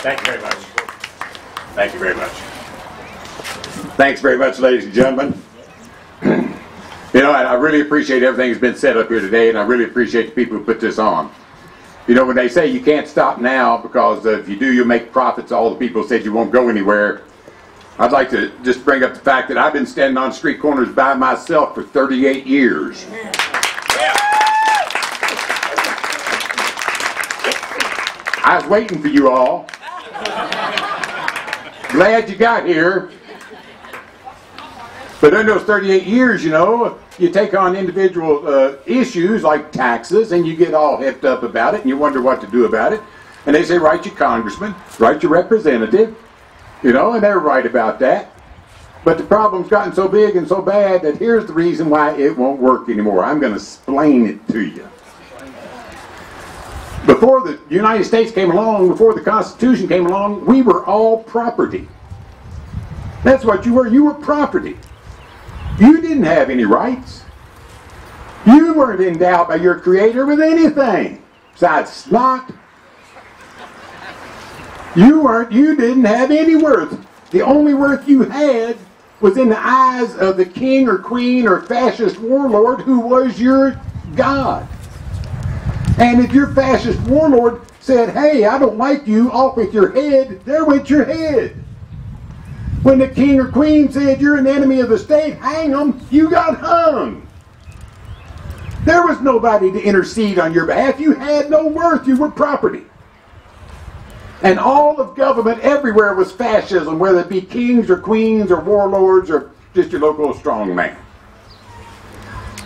Thank you very much. Thank you very much. Thanks very much, ladies and gentlemen. You know, I really appreciate everything that's been said up here today, and I really appreciate the people who put this on. You know, when they say you can't stop now because if you do, you'll make profits, all the people said you won't go anywhere. I'd like to just bring up the fact that I've been standing on street corners by myself for 38 years. I was waiting for you all. Glad you got here. But in those 38 years, you know, you take on individual issues like taxes and you get all hipped up about it and you wonder what to do about it. And they say, write your congressman, write your representative, you know, and they're right about that. But the problem's gotten so big and so bad that here's the reason why it won't work anymore. I'm going to explain it to you. Before the United States came along, before the Constitution came along, we were all property. That's what you were. You were property. You didn't have any rights. You weren't endowed by your Creator with anything besides snot. You didn't have any worth. The only worth you had was in the eyes of the king or queen or fascist warlord who was your God. And if your fascist warlord said, hey, I don't like you, off with your head, there went your head. When the king or queen said you're an enemy of the state, hang them, you got hung. There was nobody to intercede on your behalf. You had no worth. You were property. And all of government everywhere was fascism, whether it be kings or queens or warlords or just your local strongman.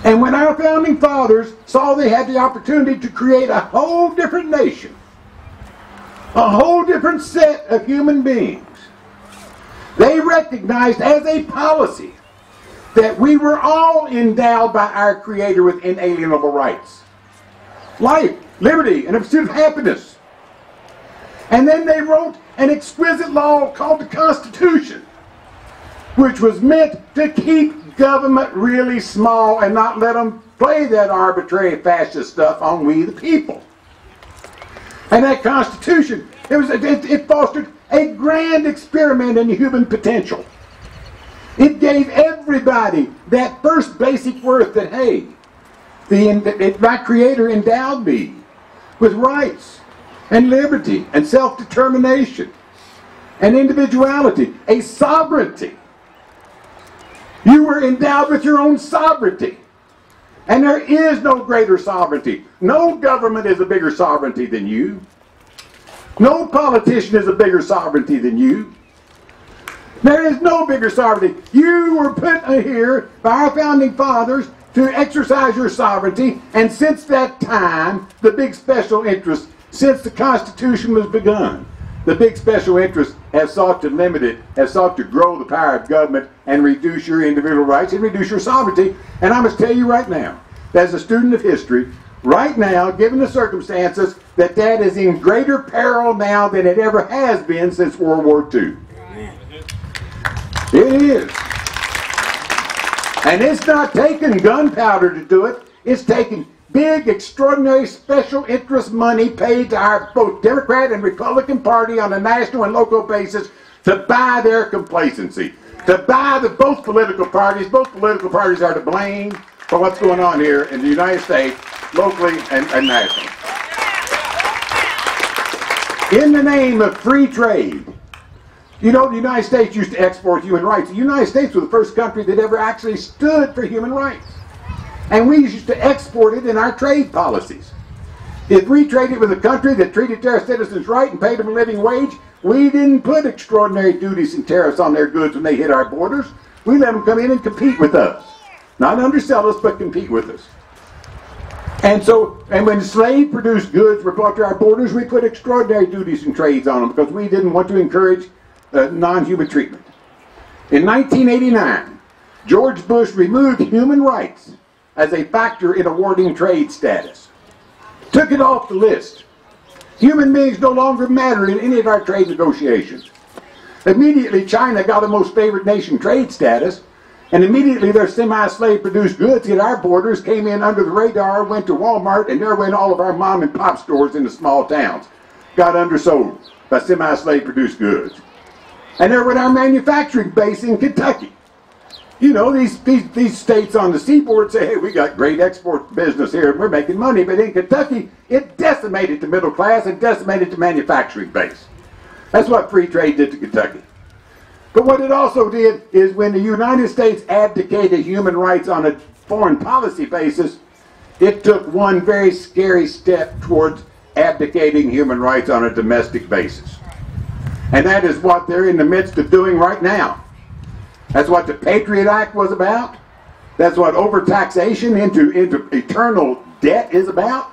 And when our founding fathers saw they had the opportunity to create a whole different nation, a whole different set of human beings, they recognized as a policy that we were all endowed by our Creator with inalienable rights. Life, liberty, and a pursuit of happiness. And then they wrote an exquisite law called the Constitution, which was meant to keep government really small and not let them play that arbitrary fascist stuff on we the people. And that Constitution, it fostered a grand experiment in human potential. It gave everybody that first basic worth that, hey, my Creator endowed me with rights and liberty and self-determination and individuality, a sovereignty. You were endowed with your own sovereignty. And there is no greater sovereignty. No government is a bigger sovereignty than you. No politician is a bigger sovereignty than you. There is no bigger sovereignty. You were put here by our founding fathers to exercise your sovereignty, and since that time, the big special interests, since the Constitution was begun, the big special interests have sought to limit it, have sought to grow the power of government and reduce your individual rights and reduce your sovereignty. And I must tell you right now, as a student of history, right now, given the circumstances, that is in greater peril now than it ever has been since World War II. It is. And it's not taking gunpowder to do it. It's taking big, extraordinary, special interest money paid to our both Democrat and Republican Party on a national and local basis to buy their complacency. To buy both political parties. Both political parties are to blame for what's going on here in the United States, locally and nationally. In the name of free trade. You know, the United States used to export human rights. The United States was the first country that ever actually stood for human rights. And we used to export it in our trade policies. If we traded with a country that treated their citizens right and paid them a living wage, we didn't put extraordinary duties and tariffs on their goods when they hit our borders. We let them come in and compete with us. Not undersell us, but compete with us. And when slave-produced goods were brought to our borders, we put extraordinary duties and trades on them because we didn't want to encourage non-human treatment. In 1989, George Bush removed human rights as a factor in awarding trade status. Took it off the list. Human beings no longer matter in any of our trade negotiations. Immediately, China got a most favored nation trade status, and immediately their semi-slave produced goods at our borders came in under the radar, went to Walmart, and there went all of our mom and pop stores in the small towns. Got undersold. by semi-slave produced goods. And they're with our manufacturing base in Kentucky. You know, these states on the seaboard say, hey, we got great export business here and we're making money. But in Kentucky, it decimated the middle class and decimated the manufacturing base. That's what free trade did to Kentucky. But what it also did is when the United States abdicated human rights on a foreign policy basis, it took one very scary step towards abdicating human rights on a domestic basis. And that is what they're in the midst of doing right now. That's what the Patriot Act was about. That's what overtaxation into eternal debt is about.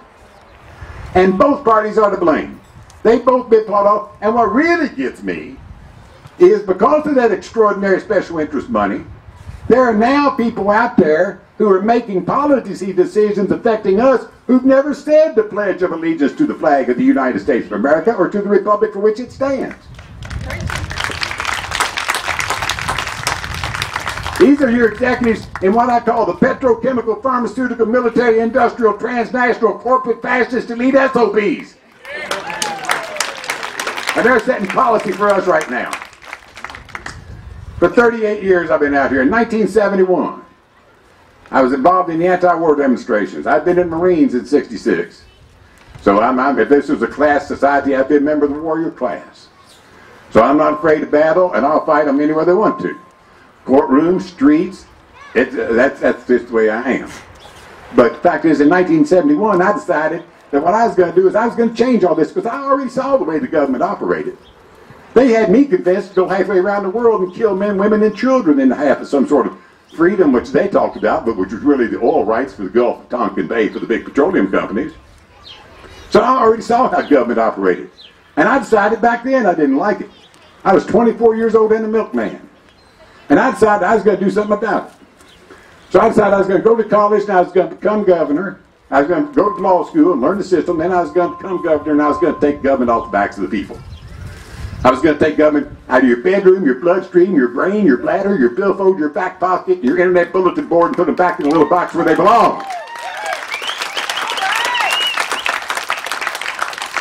And both parties are to blame. They've both been bought off. And what really gets me is because of that extraordinary special interest money, there are now people out there who are making policy decisions affecting us who've never said the Pledge of Allegiance to the flag of the United States of America or to the republic for which it stands. These are your executives in what I call the petrochemical, pharmaceutical, military, industrial, transnational, corporate, fascist, elite SOBs. And they're setting policy for us right now. For 38 years I've been out here. In 1971, I was involved in the anti-war demonstrations. I'd been in Marines in '66. So if this was a class society, I'd be a member of the warrior class. So I'm not afraid of battle, and I'll fight them anywhere they want to. Courtrooms, streets, that's just the way I am. But the fact is, in 1971, I decided that what I was going to do is I was going to change all this because I already saw the way the government operated. They had me convinced to go halfway around the world and kill men, women, and children in the half of some sort of freedom, which they talked about, but which was really the oil rights for the Gulf of Tonkin Bay for the big petroleum companies. So I already saw how government operated. And I decided back then I didn't like it. I was 24 years old and a milkman. And I decided I was going to do something about it. So I decided I was going to go to college and I was going to become governor. I was going to go to law school and learn the system. Then I was going to become governor and I was going to take government off the backs of the people. I was going to take government out of your bedroom, your bloodstream, your brain, your bladder, your billfold, your back pocket, your internet bulletin board, and put them back in the little box where they belong.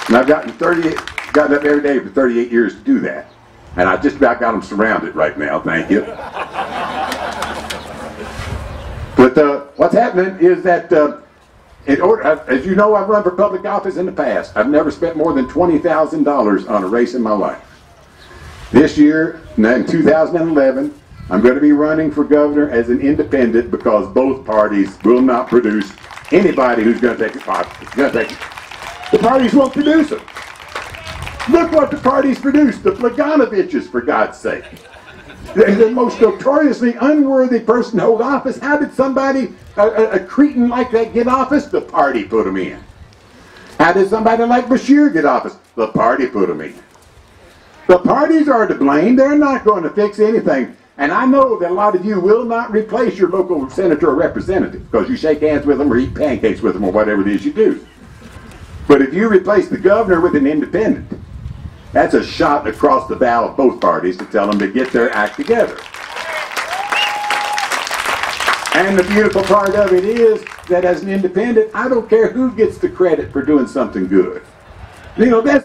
And I've gotten up every day for 38 years to do that. And I just about got them surrounded right now, thank you. But what's happening is that, as you know, I've run for public office in the past. I've never spent more than $20,000 on a race in my life. This year, in 2011, I'm going to be running for governor as an independent because both parties will not produce anybody who's going to take it. The parties won't produce them. Look what the parties produced, the Flaganoviches, for God's sake. The most notoriously unworthy person to hold office. How did somebody, a cretin like that, get office? The party put him in. How did somebody like Bashir get office? The party put him in. The parties are to blame. They're not going to fix anything. And I know that a lot of you will not replace your local senator or representative because you shake hands with them or eat pancakes with them or whatever it is you do. But if you replace the governor with an independent, that's a shot across the bow of both parties to tell them to get their act together. And the beautiful part of it is that as an independent, I don't care who gets the credit for doing something good. You know, that's